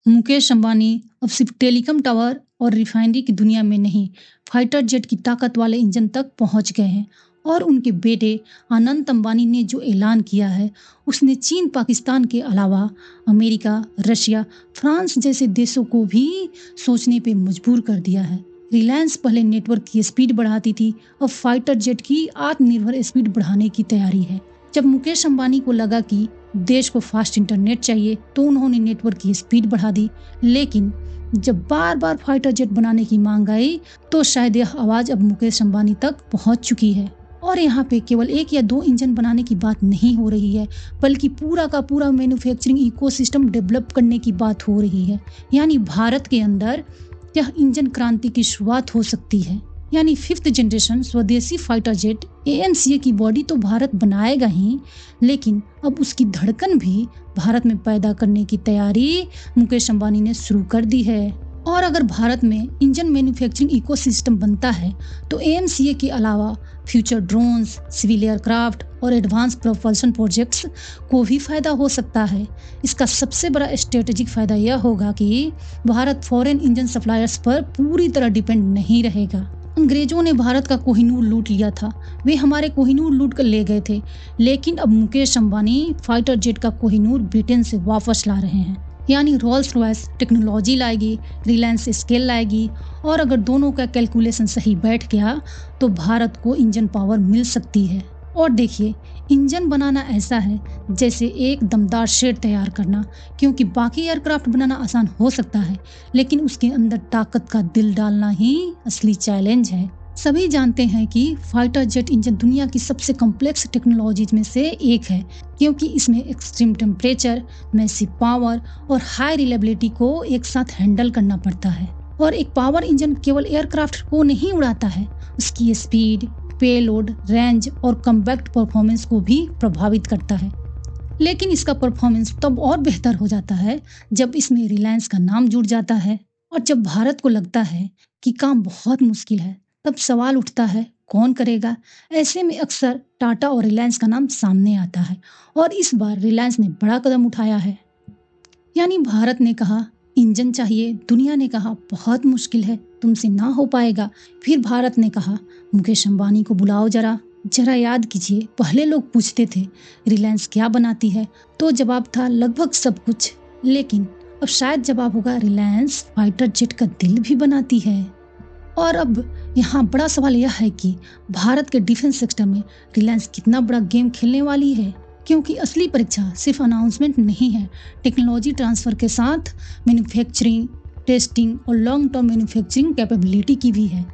मुकेश अंबानी अब सिर्फ telecom tower और रिफाइनरी की दुनिया में नहीं, फाइटर जेट की ताकत वाले इंजन तक पहुंच गए हैं। और उनके बेटे अनंत अंबानी ने जो ऐलान किया है, उसने चीन, पाकिस्तान के अलावा अमेरिका, रशिया, फ्रांस जैसे देशों को भी सोचने पे मजबूर कर दिया है। रिलायंस पहले नेटवर्क की स्पीड बढ़ाती थी, अब फाइटर जेट की आत्मनिर्भर स्पीड बढ़ाने की तैयारी है। जब मुकेश अंबानी को लगा कि देश को फास्ट इंटरनेट चाहिए, तो उन्होंने नेटवर्क की स्पीड बढ़ा दी। लेकिन जब बार बार फाइटर जेट बनाने की मांग आई, तो शायद यह आवाज अब मुकेश अंबानी तक पहुंच चुकी है। और यहाँ पे केवल एक या दो इंजन बनाने की बात नहीं हो रही है, बल्कि पूरा का पूरा मैन्युफैक्चरिंग इकोसिस्टम डेवलप करने की बात हो रही है। यानी भारत के अंदर यह इंजन क्रांति की शुरुआत हो सकती है। यानी 5th जनरेशन स्वदेशी फाइटर जेट AMCA की बॉडी तो भारत बनाएगा ही, लेकिन अब उसकी धड़कन भी भारत में पैदा करने की तैयारी मुकेश अंबानी ने शुरू कर दी है। और अगर भारत में इंजन मैन्युफैक्चरिंग इकोसिस्टम बनता है, तो AMCA के अलावा फ्यूचर ड्रोन्स, सिविल एयरक्राफ्ट और एडवांस प्रोपल्शन प्रोजेक्ट्स को भी फायदा हो सकता है। इसका सबसे बड़ा स्ट्रेटेजिक फायदा यह होगा कि भारत फॉरेन इंजन सप्लायर्स पर पूरी तरह डिपेंड नहीं रहेगा। अंग्रेजों ने भारत का कोहिनूर लूट लिया था, वे हमारे कोहिनूर लूट कर ले गए थे, लेकिन अब मुकेश अंबानी फाइटर जेट का कोहिनूर ब्रिटेन से वापस ला रहे हैं। यानी रोल्स रॉयस टेक्नोलॉजी लाएगी, रिलायंस स्केल लाएगी, और अगर दोनों का कैलकुलेशन सही बैठ गया तो भारत को इंजन पावर मिल सकती है। और देखिए, इंजन बनाना ऐसा है जैसे एक दमदार शेड तैयार करना, क्योंकि बाकी एयरक्राफ्ट बनाना आसान हो सकता है, लेकिन उसके अंदर ताकत का दिल डालना ही असली चैलेंज है। सभी जानते हैं कि फाइटर जेट इंजन दुनिया की सबसे कॉम्प्लेक्स टेक्नोलॉजीज में से एक है, क्योंकि इसमें एक्सट्रीम टेम्परेचर, मैसिव पावर और हाई रिलायबिलिटी को एक साथ हैंडल करना पड़ता है। और एक पावर इंजन केवल एयरक्राफ्ट को नहीं उड़ाता है, उसकी स्पीड, पेलोड, रेंज और कॉम्पैक्ट परफॉर्मेंस को भी प्रभावित करता है। लेकिन इसका परफॉर्मेंस तब और बेहतर हो जाता है जब इसमें रिलायंस का नाम जुड़ जाता है। और जब भारत को लगता है कि काम बहुत मुश्किल है, तब सवाल उठता है कौन करेगा। ऐसे में अक्सर टाटा और रिलायंस का नाम सामने आता है, और इस बार रिलायंस ने बड़ा कदम उठाया है। यानी भारत ने कहा इंजन चाहिए, दुनिया ने कहा बहुत मुश्किल है, तुमसे ना हो पाएगा। फिर भारत ने कहा मुकेश अंबानी को बुलाओ, जरा याद कीजिए, पहले लोग पूछते थे रिलायंस क्या बनाती है, तो जवाब था लगभग सब कुछ। लेकिन अब शायद जवाब होगा रिलायंस फाइटर जेट का दिल भी बनाती है। और अब यहाँ बड़ा सवाल यह है कि भारत के डिफेंस सेक्टर में रिलायंस कितना बड़ा गेम खेलने वाली है, क्योंकि असली परीक्षा सिर्फ अनाउंसमेंट नहीं है, टेक्नोलॉजी ट्रांसफर के साथ मैन्युफैक्चरिंग, टेस्टिंग और लॉन्ग टर्म मैन्युफैक्चरिंग कैपेबिलिटी की भी है।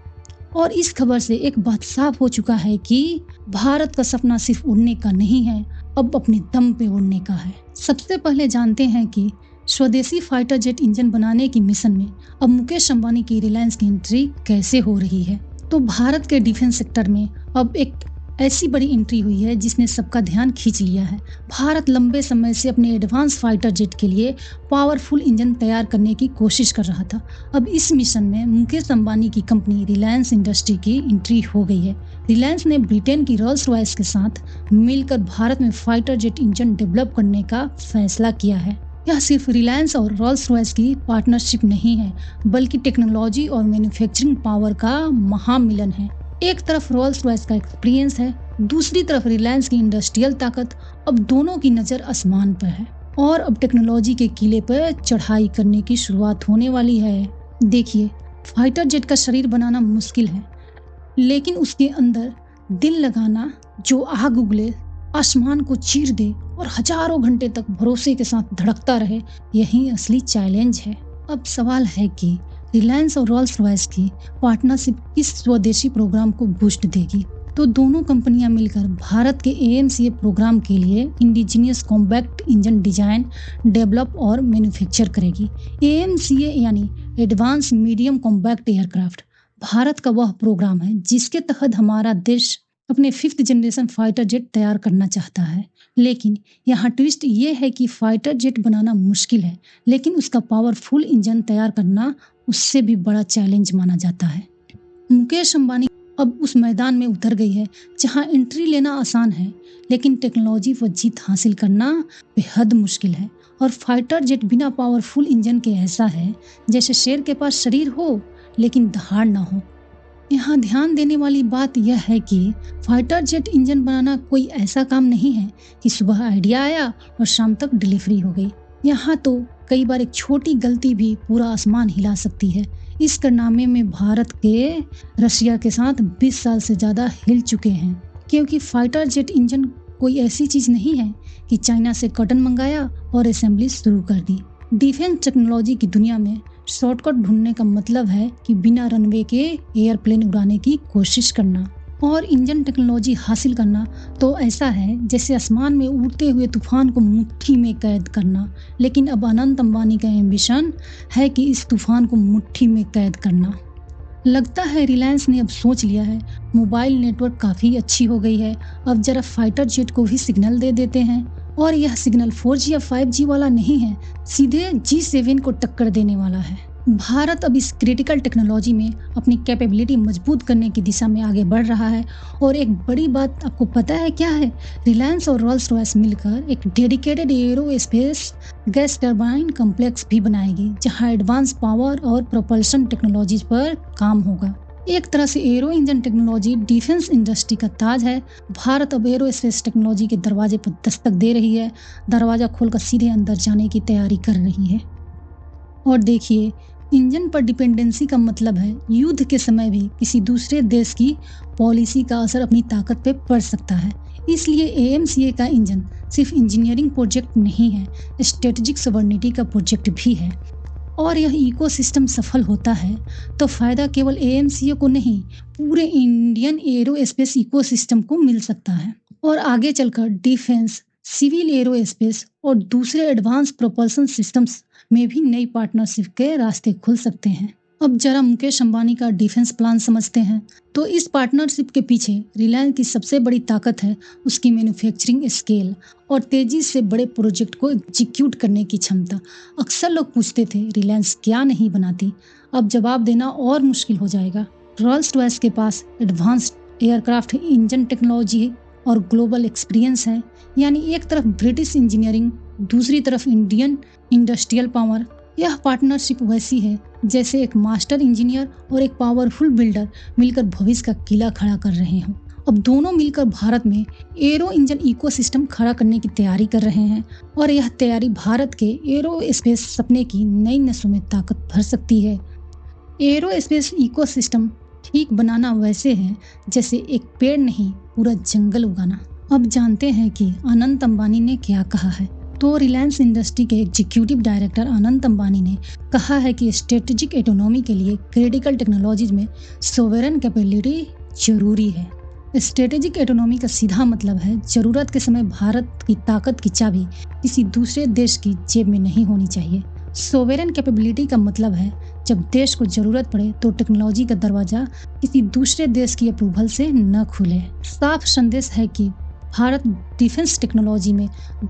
और इस खबर से एक बात साफ हो चुका है कि भारत का सपना सिर्फ उड़ने का नहीं है, अब अपने दम पे उड़ने का है। सबसे पहले जानते हैं कि स्वदेशी फाइटर जेट इंजन बनाने की मिशन में अब मुकेश अंबानी की रिलायंस की एंट्री कैसे हो रही है। तो भारत के डिफेंस सेक्टर में अब एक ऐसी बड़ी एंट्री हुई है जिसने सबका ध्यान खींच लिया है। भारत लंबे समय से अपने एडवांस फाइटर जेट के लिए पावरफुल इंजन तैयार करने की कोशिश कर रहा था। अब इस मिशन में मुकेश अंबानी की कंपनी रिलायंस इंडस्ट्री की एंट्री हो गई है। रिलायंस ने ब्रिटेन की रोल्स रॉयस के साथ मिलकर भारत में फाइटर जेट इंजन डेवलप करने का फैसला किया है। यह सिर्फ रिलायंस और रोल्स रॉयस की पार्टनरशिप नहीं है, बल्कि टेक्नोलॉजी और मैन्युफैक्चरिंग पावर का महामिलन है। एक तरफ रोल्स रॉयस का एक्सपीरियंस है, दूसरी तरफ रिलायंस की इंडस्ट्रियल ताकत। अब दोनों की नज़र आसमान पर है, और अब टेक्नोलॉजी के किले पर चढ़ाई करने की शुरुआत होने वाली है। देखिए, फाइटर जेट का शरीर बनाना मुश्किल है, लेकिन उसके अंदर दिल लगाना जो आग उगले, आसमान को चीर दे और हजारों घंटे तक भरोसे के साथ धड़कता रहे, यही असली चैलेंज है। अब सवाल है कि रिलायंस और रोल्स रॉयस की पार्टनरशिप किस स्वदेशी प्रोग्राम को बूस्ट देगी। तो दोनों कंपनियां मिलकर भारत के AMCA प्रोग्राम के लिए indigenous compact engine design, develop और मैन्युफैक्चर करेगी। AMCA यानी advance medium compact aircraft Bharat का वह प्रोग्राम है जिसके तहत हमारा देश अपने 5th जनरेशन फाइटर जेट तैयार करना चाहता है। लेकिन यहाँ ट्विस्ट ये है कि फाइटर जेट बनाना मुश्किल है, लेकिन उसका पावरफुल इंजन तैयार करना उससे भी बड़ा चैलेंज माना जाता है। मुकेश अंबानी अब उस मैदान में उतर गई है जहाँ एंट्री लेना आसान है, लेकिन टेक्नोलॉजी पर जीत हासिल करना बेहद मुश्किल है। और फाइटर जेट बिना पावरफुल इंजन के ऐसा है जैसे शेर के पास शरीर हो लेकिन दहाड़ ना हो। यहाँ ध्यान देने वाली बात यह है कि फाइटर जेट इंजन बनाना कोई ऐसा काम नहीं है कि सुबह आइडिया आया और शाम तक डिलीवरी हो गई। यहाँ तो कई बार एक छोटी गलती भी पूरा आसमान हिला सकती है। इस कारनामे में भारत के रशिया के साथ 20 साल से ज़्यादा हिल चुके हैं, क्योंकि फाइटर जेट इंजन कोई ऐसी चीज़ नहीं है कि चाइना से कॉटन मंगाया और असेंबली शुरू कर दी। डिफेंस टेक्नोलॉजी की दुनिया में शॉर्टकट ढूंढने का मतलब है कि बिना रनवे के एयरप्लेन उड़ाने की कोशिश करना और इंजन टेक्नोलॉजी हासिल करना तो ऐसा है जैसे आसमान में उड़ते हुए तूफान को मुट्ठी में कैद करना। लेकिन अब अनंत अंबानी का एम्बिशन है कि इस तूफान को मुट्ठी में कैद करना। लगता है रिलायंस ने अब सोच लिया है, मोबाइल नेटवर्क काफ़ी अच्छी हो गई है, अब जरा फाइटर जेट को भी सिग्नल दे देते हैं। और यह सिग्नल 4G या 5G वाला नहीं है, सीधे G7 को टक्कर देने वाला है। भारत अब इस क्रिटिकल टेक्नोलॉजी में अपनी कैपेबिलिटी मजबूत करने की दिशा में आगे बढ़ रहा है। और एक बड़ी बात आपको पता है क्या है? रिलायंस और रोल्स रॉयस मिलकर एक dedicated aerospace gas turbine complex भी बनाएगी, जहां एडवांस पावर और प्रोपल्शन टेक्नोलॉजीज पर काम होगा। एक तरह से arrow engine technology defence industry का ताज है। भारत अब एरोस्पेस टेक्नोलॉजी के दरवाजे पर दस्तक दे रही है, दरवाजा खोलकर सीधे अंदर जाने की तैयारी कर रही है। और देखिए, इंजन पर डिपेंडेंसी का मतलब है युद्ध के समय भी किसी दूसरे देश की पॉलिसी का असर अपनी ताकत पे पड़ सकता है। इसलिए AMCA का इंजन सिर्फ इंजीनियरिंग प्रोजेक्ट नहीं है, स्ट्रेटेजिक सॉवरेनिटी का प्रोजेक्ट भी है। और यह इकोसिस्टम सफल होता है तो फायदा केवल AMCA को नहीं, पूरे इंडियन एरोस्पेस इकोसिस्टम को मिल सकता है। और आगे चलकर डिफेंस, सिविल एरोस्पेस और दूसरे एडवांस प्रोपल्शन सिस्टम्स में भी नई पार्टनरशिप के रास्ते खुल सकते हैं। अब जरा मुकेश अंबानी का डिफेंस प्लान समझते हैं। तो इस पार्टनरशिप के पीछे रिलायंस की सबसे बड़ी ताकत है उसकी मैन्युफैक्चरिंग स्केल और तेजी से बड़े प्रोजेक्ट को एग्जीक्यूट करने की क्षमता। अक्सर लोग पूछते थे रिलायंस क्या नहीं बनाती, अब जवाब देना और मुश्किल हो जाएगा। रोल्स रॉयस के पास एडवांस्ड एयरक्राफ्ट इंजन टेक्नोलॉजी और ग्लोबल एक्सपीरियंस है, यानी एक तरफ ब्रिटिश इंजीनियरिंग, दूसरी तरफ इंडियन इंडस्ट्रियल पावर। यह पार्टनरशिप वैसी है जैसे एक मास्टर इंजीनियर और एक पावरफुल बिल्डर मिलकर भविष्य का किला खड़ा कर रहे हों। अब दोनों मिलकर भारत में एरो इंजन इकोसिस्टम खड़ा करने की तैयारी कर रहे हैं और यह तैयारी भारत के एरोस्पेस सपने की नई नसों में ताकत भर सकती है। एरोस्पेस इकोसिस्टम ठीक बनाना वैसे है जैसे एक पेड़ नहीं, पूरा जंगल उगाना। अब जानते हैं कि अनंत अंबानी ने क्या कहा है। तो रिलायंस इंडस्ट्री के एग्जीक्यूटिव डायरेक्टर अनंत अंबानी ने कहा है कि स्ट्रेटेजिक ऑटोनॉमी के लिए क्रिटिकल टेक्नोलॉजीज में सोवरेन कैपेबिलिटी जरूरी है। स्ट्रेटेजिक ऑटोनॉमी का सीधा मतलब है जरूरत के समय भारत की ताकत की चाबी किसी दूसरे देश की जेब में नहीं होनी चाहिए। सोवरेन कैपेबिलिटी का मतलब है जब देश को जरूरत पड़े तो टेक्नोलॉजी का दरवाजा किसी दूसरे देश की अप्रूवल से न खुले। साफ संदेश है कि भारत डिफेंस टेक्नोलॉजी में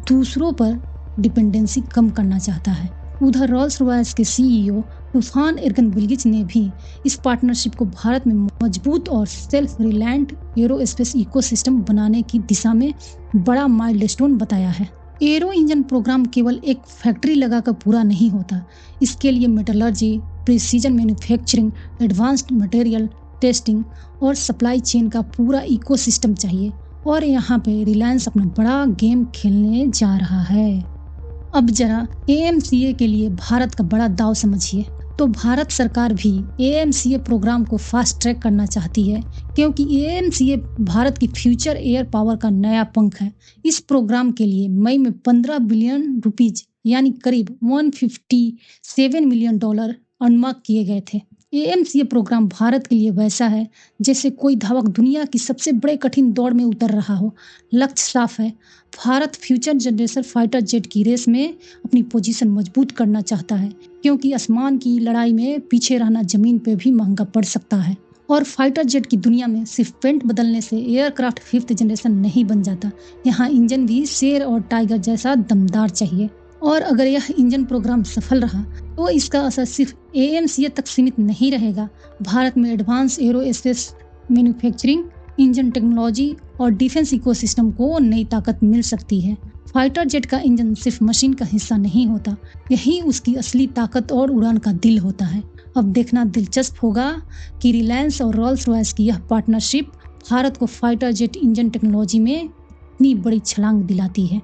दूसरों पर डिपेंडेंसी कम करना चाहता है। उधर रोल्स रॉयस के CEO तूफान इरगन-बिल्गिच ने भी इस पार्टनरशिप को भारत में मजबूत और सेल्फ रिलायंट एरोस्पेस इकोसिस्टम बनाने की दिशा में बड़ा माइलस्टोन बताया है। एरो इंजन प्रोग्राम केवल एक फैक्ट्री लगाकर पूरा नहीं होता, इसके लिए metallurgy, precision manufacturing, advanced material testing और सप्लाई चेन का पूरा इकोसिस्टम चाहिए। और यहाँ पे रिलायंस अपना बड़ा गेम खेलने जा रहा है। अब जरा AMCA के लिए भारत का बड़ा दाव समझिए। तो भारत सरकार भी AMCA प्रोग्राम को फास्ट ट्रैक करना चाहती है, क्योंकि AMCA भारत की फ्यूचर एयर पावर का नया पंख है। इस प्रोग्राम के लिए मई में 15 बिलियन रुपीज यानी करीब $157 मिलियन अनुमानित किए गए थे। AMCA प्रोग्राम भारत के लिए वैसा है जैसे कोई धावक दुनिया की सबसे बड़े कठिन दौड़ में उतर रहा हो। लक्ष्य साफ है, Bharat future generation fighter jet की रेस में अपनी पोजीशन मजबूत करना चाहता है, क्योंकि आसमान की लड़ाई में पीछे रहना जमीन पे भी महंगा पड़ सकता है। और फाइटर जेट की दुनिया में सिर्फ पेंट बदलने से एयरक्राफ्ट 5th जनरेशन नहीं बन जाता, यहाँ इंजन भी शेर और टाइगर जैसा दमदार चाहिए। और अगर यह इंजन प्रोग्राम सफल रहा तो इसका असर सिर्फ AMCA तक सीमित नहीं रहेगा। भारत में advance aerospace manufacturing, engine technology और डिफेंस इकोसिस्टम को नई ताकत मिल सकती है। फाइटर जेट का इंजन सिर्फ मशीन का हिस्सा नहीं होता, यही उसकी असली ताकत और उड़ान का दिल होता है। अब देखना दिलचस्प होगा कि रिलायंस और रोल्स रॉयस की यह पार्टनरशिप भारत को फाइटर जेट इंजन टेक्नोलॉजी में इतनी बड़ी छलांग दिलाती है।